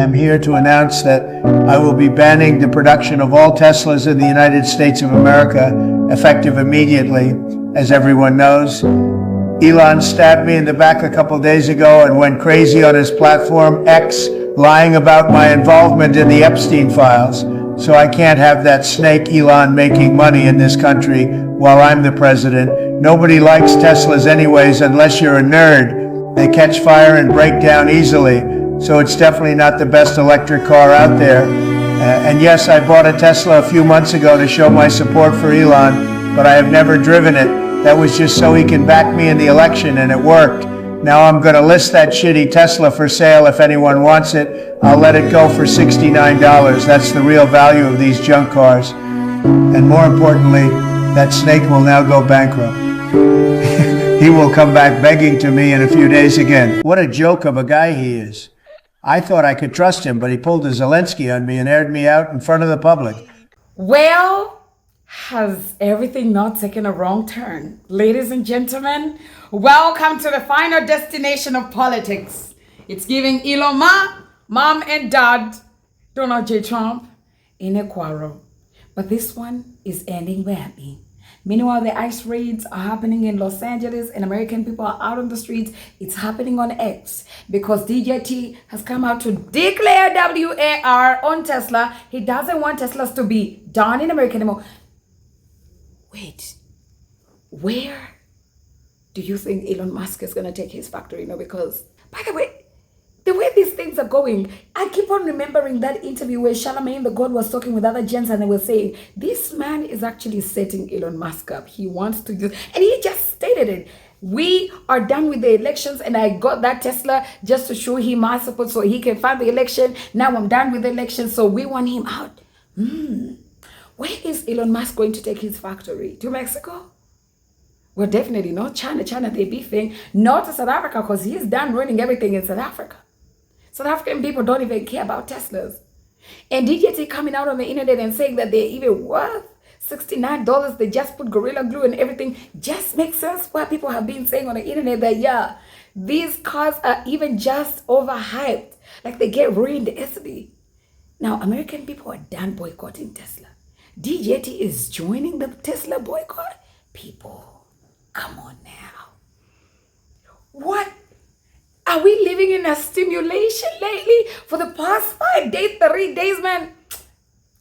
I'm here to announce that I will be banning the production of all Teslas in the United States of America, effective immediately, as everyone knows. Elon stabbed me in the back a couple days ago and went crazy on his platform, X, lying about my involvement in the Epstein files. So I can't have that snake Elon making money in this country while I'm the president. Nobody likes Teslas anyways unless you're a nerd. They catch fire and break down easily. So it's definitely not the best electric car out there. And yes, I bought a Tesla a few months ago to show my support for Elon, but I have never driven it. That was just so he can back me in the election, and it worked. Now I'm going to list that shitty Tesla for sale if anyone wants it. I'll let it go for $69. That's the real value of these junk cars. And more importantly, that snake will now go bankrupt. He will come back begging to me in a few days again. What a joke of a guy he is. I thought I could trust him, but he pulled a Zelensky on me and aired me out in front of the public. Well, has everything not taken a wrong turn? Ladies and gentlemen, welcome to the final destination of politics. It's giving Elon Musk, mom and dad, Donald J. Trump, in a quarrel. But this one is ending badly. Meanwhile, the ICE raids are happening in Los Angeles and American people are out on the streets. It's happening on X because DJT has come out to declare WAR on Tesla. He doesn't want Teslas to be done in America anymore. Wait, where do you think Elon Musk is going to take his factory now? Because, by the way these things are going, I keep on remembering that interview where Charlemagne the God was talking with other gents and they were saying, this man is actually setting Elon Musk up. He wants to use, and he just stated it. We are done with the elections and I got that Tesla just to show him my support so he can find the election. Now I'm done with the election, so we want him out. Where is Elon Musk going to take his factory? To Mexico? Well, definitely not China. China, they're beefing. Not to South Africa because he's done running everything in South Africa. South African people don't even care about Teslas. And DJT coming out on the internet and saying that they're even worth $69. They just put Gorilla Glue and everything. Just makes sense why people have been saying on the internet that, yeah, these cars are even just overhyped. Like they get ruined easily. Now, American people are done boycotting Tesla. DJT is joining the Tesla boycott? People, come on now. What? Are we living in a stimulation lately? For the past 5 days, 3 days, man.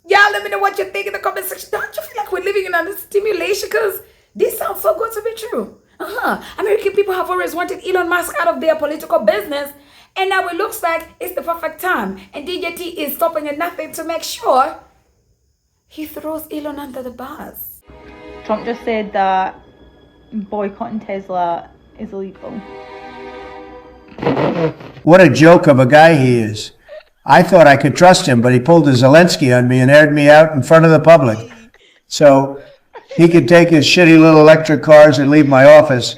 Y'all let me know what you think in the comment section. Don't you feel like we're living in a stimulation? Because this sounds so good to be true. American people have always wanted Elon Musk out of their political business. And now it looks like it's the perfect time. And DJT is stopping at nothing to make sure he throws Elon under the bus. Trump just said that boycotting Tesla is illegal. What a joke of a guy he is. I thought I could trust him, but he pulled a Zelensky on me and aired me out in front of the public. So he could take his shitty little electric cars and leave my office.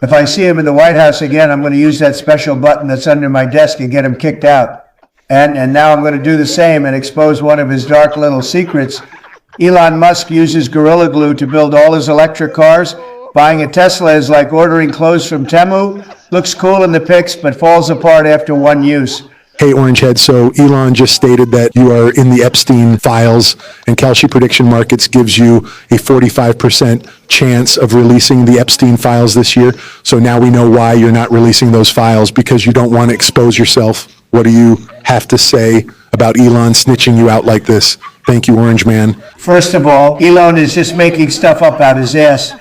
If I see him in the White House again, I'm going to use that special button that's under my desk and get him kicked out. And now I'm going to do the same and expose one of his dark little secrets. Elon Musk uses Gorilla Glue to build all his electric cars. Buying a Tesla is like ordering clothes from Temu. Looks cool in the pics, but falls apart after one use. Hey, Orangehead, so Elon just stated that you are in the Epstein files, and Kalshi Prediction Markets gives you a 45% chance of releasing the Epstein files this year. So now we know why you're not releasing those files, because you don't want to expose yourself. What do you have to say about Elon snitching you out like this? Thank you, Orange Man. First of all, Elon is just making stuff up out his ass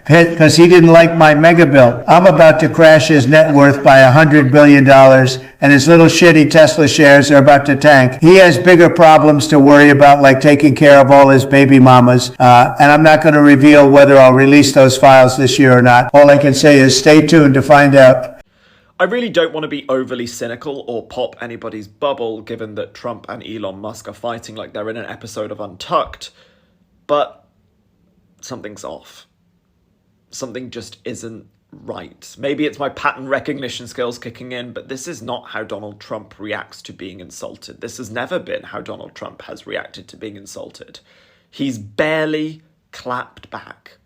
because he didn't like my mega bill. I'm about to crash his net worth by $100 billion, and his little shitty Tesla shares are about to tank. He has bigger problems to worry about, like taking care of all his baby mamas, and I'm not going to reveal whether I'll release those files this year or not. All I can say is stay tuned to find out. I really don't want to be overly cynical or pop anybody's bubble, given that Trump and Elon Musk are fighting like they're in an episode of Untucked, but something's off. Something just isn't right. Maybe it's my pattern recognition skills kicking in, but this is not how Donald Trump reacts to being insulted. This has never been how Donald Trump has reacted to being insulted. He's barely clapped back.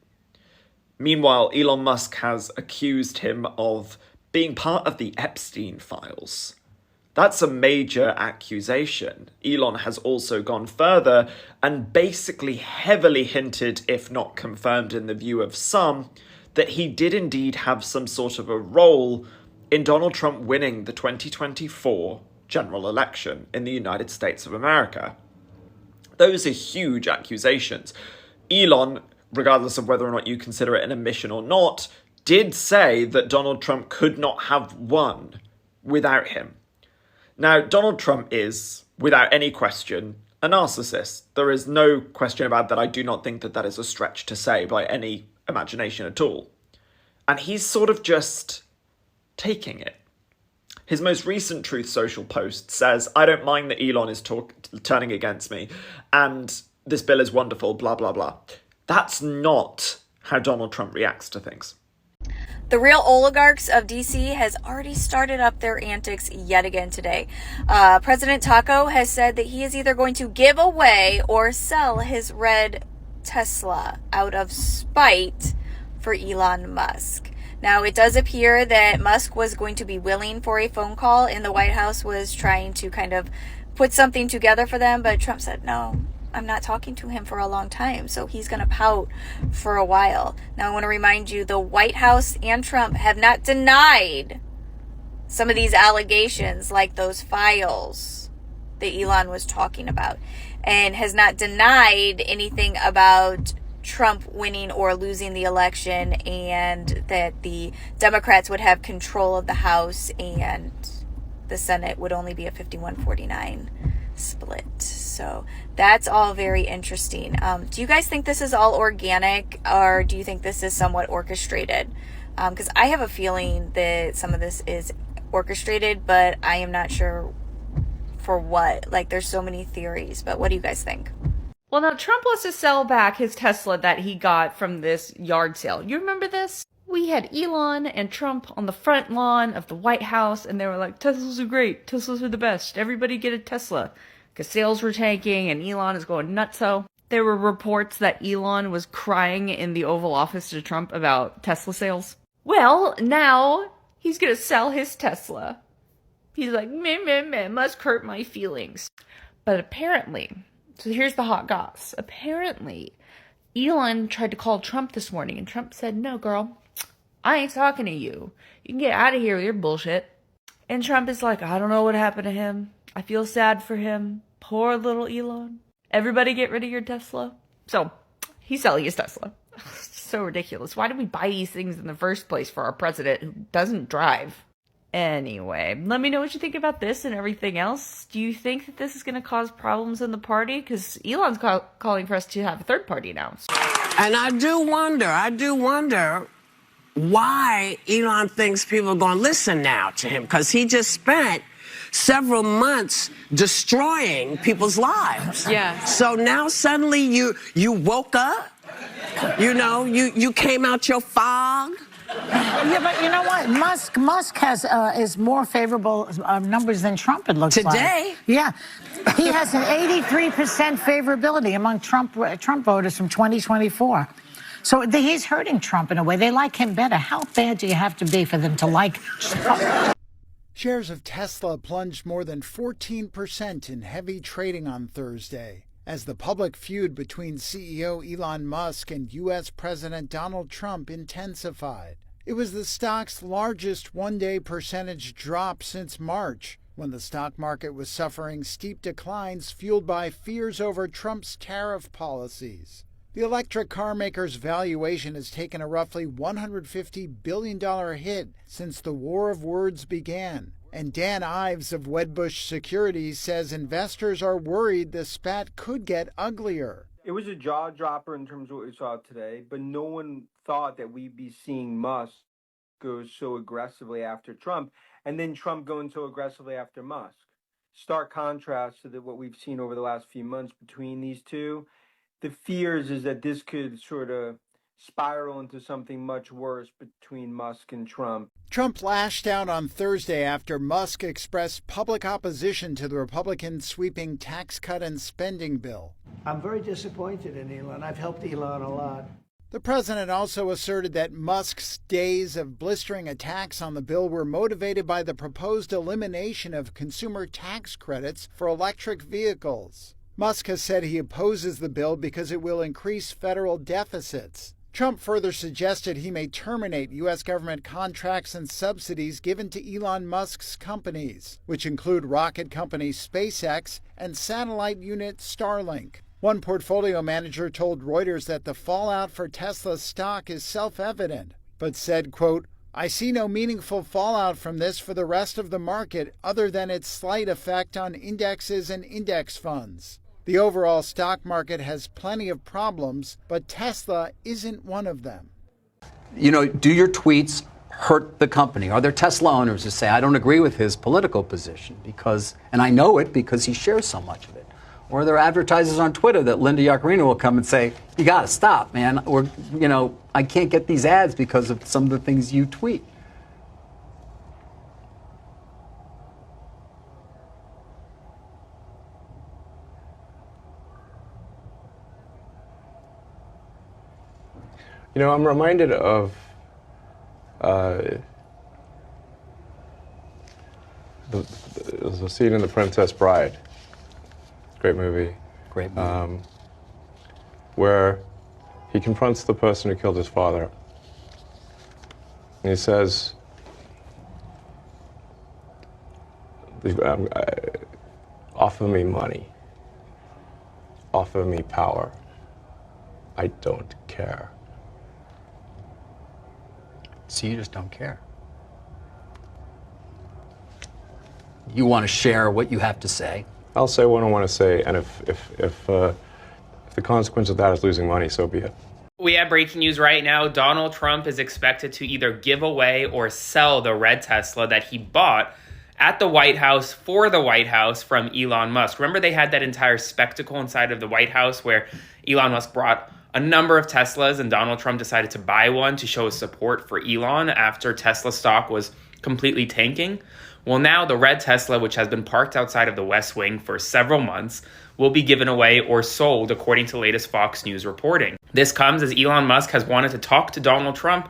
Meanwhile, Elon Musk has accused him of being part of the Epstein files. That's a major accusation. Elon has also gone further and basically heavily hinted, if not confirmed in the view of some, that he did indeed have some sort of a role in Donald Trump winning the 2024 general election in the United States of America. Those are huge accusations. Elon, regardless of whether or not you consider it an admission or not, did say that Donald Trump could not have won without him. Now, Donald Trump is, without any question, a narcissist. There is no question about that. I do not think that that is a stretch to say by any imagination at all. And he's sort of just taking it. His most recent Truth Social post says, "I don't mind that Elon is turning against me, and this bill is wonderful, blah, blah, blah." That's not how Donald Trump reacts to things. The real oligarchs of DC has already started up their antics yet again today. President Taco has said that he is either going to give away or sell his red Tesla out of spite for Elon Musk. Now, it does appear that Musk was going to be willing for a phone call, and the White House was trying to kind of put something together for them, but Trump said, no, I'm not talking to him for a long time, so he's going to pout for a while. Now, I want to remind you, the White House and Trump have not denied some of these allegations, like those files that Elon was talking about, and has not denied anything about Trump winning or losing the election, and that the Democrats would have control of the House and the Senate would only be a 51-49 split. So that's all very interesting. Do you guys think this is all organic, or do you think this is somewhat orchestrated? Because I have a feeling that some of this is orchestrated, but I am not sure for what. Like, there's so many theories, but what do you guys think? Well, now Trump wants to sell back his Tesla that he got from this yard sale. You remember this? We had Elon and Trump on the front lawn of the White House, and they were like, Teslas are great. Teslas are the best. Everybody get a Tesla. Because sales were tanking and Elon is going nutso. There were reports that Elon was crying in the Oval Office to Trump about Tesla sales. Well, now he's going to sell his Tesla. He's like, meh, must hurt my feelings. But apparently, so here's the hot goss. Apparently, Elon tried to call Trump this morning, and Trump said, no, girl, I ain't talking to you. You can get out of here with your bullshit. And Trump is like, I don't know what happened to him. I feel sad for him. Poor little Elon. Everybody get rid of your Tesla. So, he's selling his Tesla. So ridiculous. Why did we buy these things in the first place for our president who doesn't drive? Anyway, let me know what you think about this and everything else. Do you think that this is going to cause problems in the party? Because Elon's calling for us to have a third party now. And I do wonder why Elon thinks people are going to listen now to him. Because he just spent several months destroying people's lives. Yeah. So now suddenly you woke up, you came out your fog. Yeah, but you know what? Musk has is more favorable numbers than Trump, it looks like. Today? Yeah. He has an 83% favorability among Trump voters from 2024. So he's hurting Trump in a way. They like him better. How bad do you have to be for them to like Trump? Shares of Tesla plunged more than 14% in heavy trading on Thursday, as the public feud between CEO Elon Musk and U.S. President Donald Trump intensified. It was the stock's largest one-day percentage drop since March, when the stock market was suffering steep declines fueled by fears over Trump's tariff policies. The electric car maker's valuation has taken a roughly $150 billion hit since the war of words began. And Dan Ives of Wedbush Securities says investors are worried the spat could get uglier. It was a jaw dropper in terms of what we saw today, but no one thought that we'd be seeing Musk go so aggressively after Trump, and then Trump going so aggressively after Musk. Stark contrast to what we've seen over the last few months between these two. The fears is that this could sort of spiral into something much worse between Musk and Trump. Trump lashed out on Thursday after Musk expressed public opposition to the Republicans' sweeping tax cut and spending bill. I'm very disappointed in Elon. I've helped Elon a lot. The president also asserted that Musk's days of blistering attacks on the bill were motivated by the proposed elimination of consumer tax credits for electric vehicles. Musk has said he opposes the bill because it will increase federal deficits. Trump further suggested he may terminate U.S. government contracts and subsidies given to Elon Musk's companies, which include rocket company SpaceX and satellite unit Starlink. One portfolio manager told Reuters that the fallout for Tesla's stock is self-evident, but said, quote, "I see no meaningful fallout from this for the rest of the market other than its slight effect on indexes and index funds. The overall stock market has plenty of problems, but Tesla isn't one of them." You know, do your tweets hurt the company? Are there Tesla owners who say, I don't agree with his political position because, and I know it because he shares so much of it? Or are there advertisers on Twitter that Linda Yaccarino will come and say, you got to stop, man. Or, you know, I can't get these ads because of some of the things you tweet. You know, I'm reminded of the scene in The Princess Bride. Great movie. Great movie. Where he confronts the person who killed his father. And he says, offer me money. Offer me power. I don't care. So you just don't care. You want to share what you have to say. I'll say what I want to say, and if the consequence of that is losing money, so be it. We have breaking news right now. Donald Trump is expected to either give away or sell the red Tesla that he bought at the White House for the White House from Elon Musk. Remember, they had that entire spectacle inside of the White House where Elon Musk brought a number of Teslas and Donald Trump decided to buy one to show his support for Elon after Tesla stock was completely tanking. Well, now the red Tesla, which has been parked outside of the West Wing for several months, will be given away or sold, according to latest Fox News reporting. This comes as Elon Musk has wanted to talk to Donald Trump,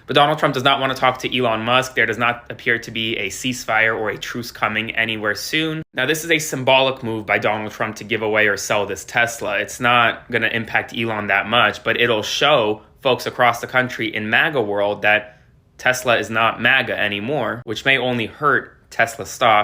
but Donald Trump does not want to talk to Elon Musk. There does not appear to be a ceasefire or a truce coming anywhere soon. Now, this is a symbolic move by Donald Trump to give away or sell this Tesla. It's not going to impact Elon that much, but it'll show folks across the country in MAGA world that Tesla is not MAGA anymore, which may only hurt Tesla stock.